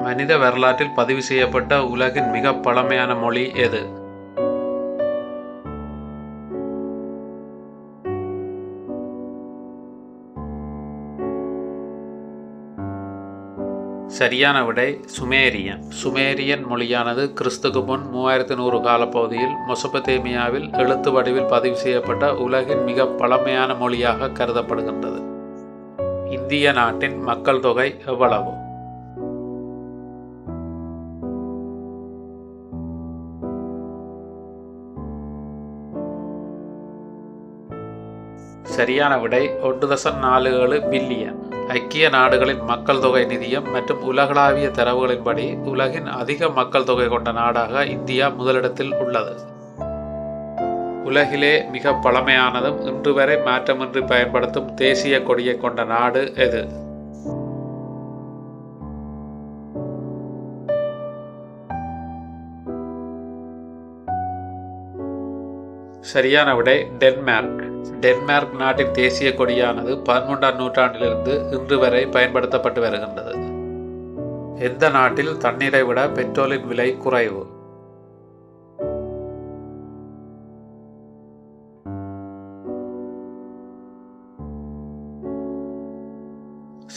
மனித வரலாற்றில் பதிவு செய்யப்பட்ட உலகின் மிக பழமையான மொழி எது? சரியான விடை சுமேரியன். சுமேரியன் மொழியானது கிறிஸ்துக்கு முன் 3100 காலப்பகுதியில் மெசொப்பொத்தேமியாவில் எழுத்து வடிவில் பதிவு செய்யப்பட்ட உலகின் மிக பழமையான மொழியாக கருதப்படுகின்றது. இந்திய நாட்டின் மக்கள் தொகை எவ்வளவு? சரியான விடை 1.47 பில்லியன். ஐக்கிய நாடுகளின் மக்கள் தொகை நிதியம் மற்றும் உலகளாவிய தரவுகளின்படி உலகின் அதிக மக்கள் தொகை கொண்ட நாடாக இந்தியா முதலிடத்தில் உள்ளது. உலகிலே மிக பழமையானதும் இன்று வரை மாற்றமின்றி பயன்படுத்தும் தேசிய கொடியை கொண்ட நாடு எது? சரியான விடை டென்மார்க். டென்மார்க் நாட்டின் தேசிய கொடியானது 13ஆம் நூற்றாண்டிலிருந்து இன்று வரை பயன்படுத்தப்பட்டு வருகின்றது. எந்த நாட்டில் தண்ணீரை விட பெட்ரோலின் விலை குறைவு?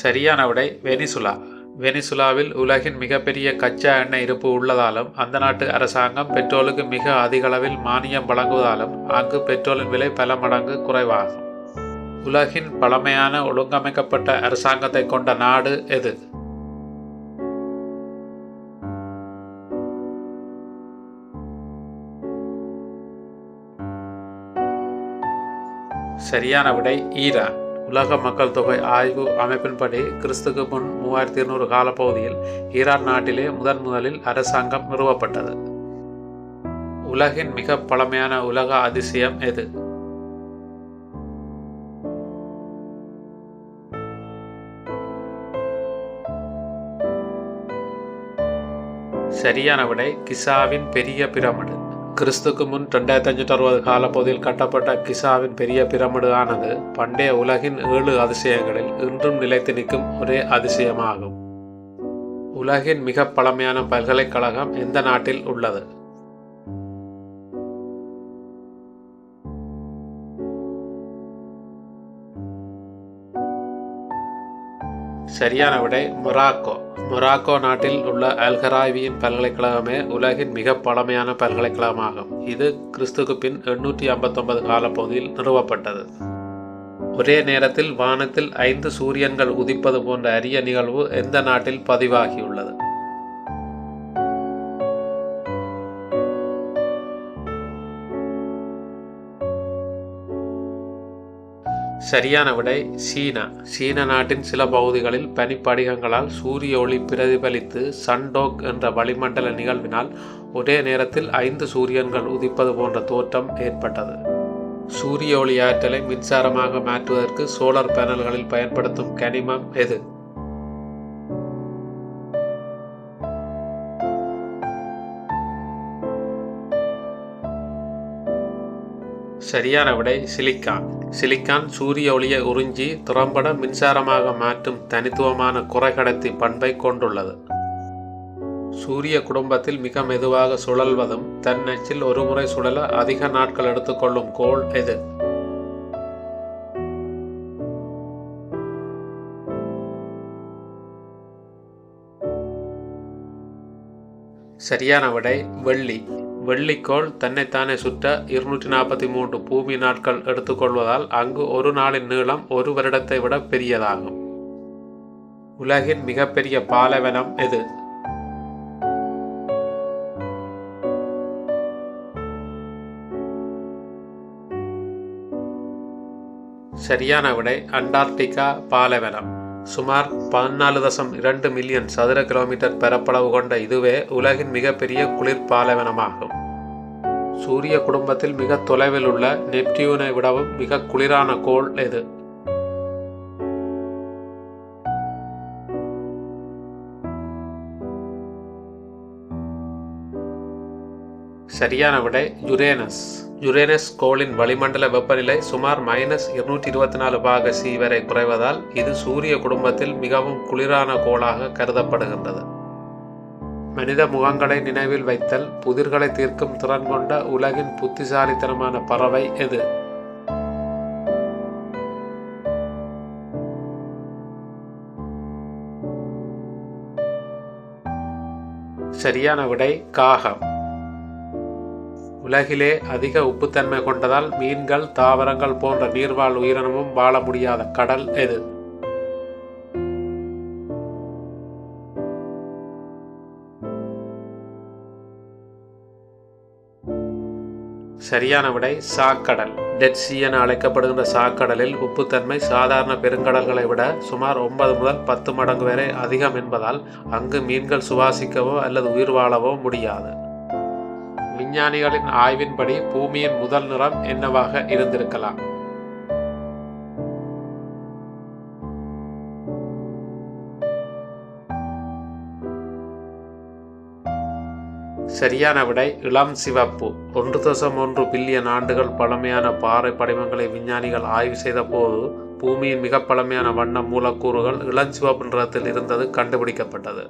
சரியான விடை வெனிசுலா. வெனிசுலாவில் உலகின் மிகப்பெரிய கச்சா எண்ணெய் இருப்பு உள்ளதாலும் அந்த நாட்டு அரசாங்கம் பெட்ரோலுக்கு மிக அதிக அளவில் மானியம் வழங்குவதாலும் அங்கு பெட்ரோலின் விலை பல மடங்கு குறைவாகும். உலகின் பழமையான ஒழுங்கமைக்கப்பட்ட அரசாங்கத்தை கொண்ட நாடு எது? சரியான விடை ஈரான். உலக மக்கள் தொகை ஆய்வு அமைப்பின்படி கிறிஸ்துக்கு முன் 3200 காலப்பகுதியில் ஈரான் நாட்டிலே முதலில் அரசாங்கம் நிறுவப்பட்டது. உலகின் மிக பழமையான உலக அதிசயம் எது? சரியான விடை கிசாவின் பெரிய பிரமிடு. கிறிஸ்துக்கு முன் 2560 காலப்பகுதியில் கட்டப்பட்ட கிசாவின் பெரிய பிரமிடு ஆனது பண்டைய உலகின் 7 அதிசயங்களில் இன்றும் நிலைத்து நிற்கும் ஒரே அதிசயமாகும். உலகின் மிக பழமையான பல்கலைக்கழகம் எந்த நாட்டில் உள்ளது? சரியான விடை மொராக்கோ. மொராக்கோ நாட்டில் உள்ள அல்கராவியின் பல்கலைக்கழகமே உலகின் மிக பழமையான பல்கலைக்கழகமாகும். இது கிறிஸ்துக்கு பின் 859 காலப்பகுதியில் நிறுவப்பட்டது. ஒரே நேரத்தில் வானத்தில் 5 சூரியன்கள் உதிப்பது போன்ற அரிய நிகழ்வு எந்த நாட்டில் பதிவாகியுள்ளது? சரியான விடை சீனா. சீன நாட்டின் சில பகுதிகளில் பனிப்படிகங்களால் சூரிய ஒளி பிரதிபலித்து சன்டோக் என்ற வளிமண்டல நிகழ்வினால் ஒரே நேரத்தில் 5 சூரியன்கள் உதிப்பது போன்ற தோற்றம் ஏற்பட்டது. சூரிய ஒளி ஆற்றலை மின்சாரமாக மாற்றுவதற்கு சோலார் பேனல்களில் பயன்படுத்தும் கனிமம் எது? சரியான விடை சிலிக்கான். சிலிக்கான் சூரிய ஒளியை உறிஞ்சி திறம்பட மின்சாரமாக மாற்றும் தனித்துவமான குறைகடத்தி பண்பை கொண்டுள்ளது. சூரிய குடும்பத்தில் மிக மெதுவாக சுழல்வதும் தன் அச்சில் ஒரு முறை சுழல அதிக நாட்கள் எடுத்துக்கொள்ளும் கோள் எது? சரியான விடை வெள்ளி. வெள்ளிக்கோள் தன்னைத்தானே சுற்ற 243 பூமி நாட்கள் எடுத்துக்கொள்வதால் அங்கு ஒரு நாளின் நீளம் ஒரு வருடத்தை விட பெரியதாகும். உலகின் மிகப்பெரிய பாலைவனம் எது? சரியான விடை அண்டார்டிகா பாலைவனம். சுமார் 14.2 மில்லியன் சதுர கிலோமீட்டர் பரப்பளவு கொண்ட இதுவே உலகின் மிகப்பெரிய குளிர் பாலைவனமாகும். சூரிய குடும்பத்தில் மிக தொலைவில் உள்ள நெப்டியூனை விடவும் மிக குளிரான கோள் எது? சரியான விடை யுரேனஸ். யுரேனஸ் கோளின் வளிமண்டல வெப்பநிலை சுமார் -224 பாக சி வரை குறைவதால் இது சூரிய குடும்பத்தில் மிகவும் குளிரான கோளாக கருதப்படுகின்றது. மனித முகங்களை நினைவில் வைத்தல் புதிர்களை தீர்க்கும் திறன் கொண்ட உலகின் புத்திசாலித்தனமான பறவை எது? சரியான விடை காகம். உலகிலே அதிக உப்புத்தன்மை கொண்டதால் மீன்கள், தாவரங்கள் போன்ற நீர்வாழ் உயிரினமும் வாழ முடியாத கடல் எது? சரியான விடை சாக்கடல். டெட் சீ என அழைக்கப்படுகின்ற சாக்கடலில் உப்புத்தன்மை சாதாரண பெருங்கடல்களை விட சுமார் 9 முதல் 10 மடங்கு வரை அதிகம் என்பதால் அங்கு மீன்கள் சுவாசிக்கவோ அல்லது உயிர் வாழவோ முடியாது. விஞ்ஞானிகளின் ஆய்வின்படி பூமியின் முதல் நிறம் என்னவாக இருந்திருக்கலாம்? சரியான விடை இளம் சிவப்பு. 1.1 பில்லியன் ஆண்டுகள் பழமையான பாறை படிமங்களை விஞ்ஞானிகள் ஆய்வு செய்த போது பூமியின் மிக பழமையான வண்ண மூலக்கூறுகள் இளஞ்சிவப்பு நிறத்தில் இருந்தது கண்டுபிடிக்கப்பட்டது.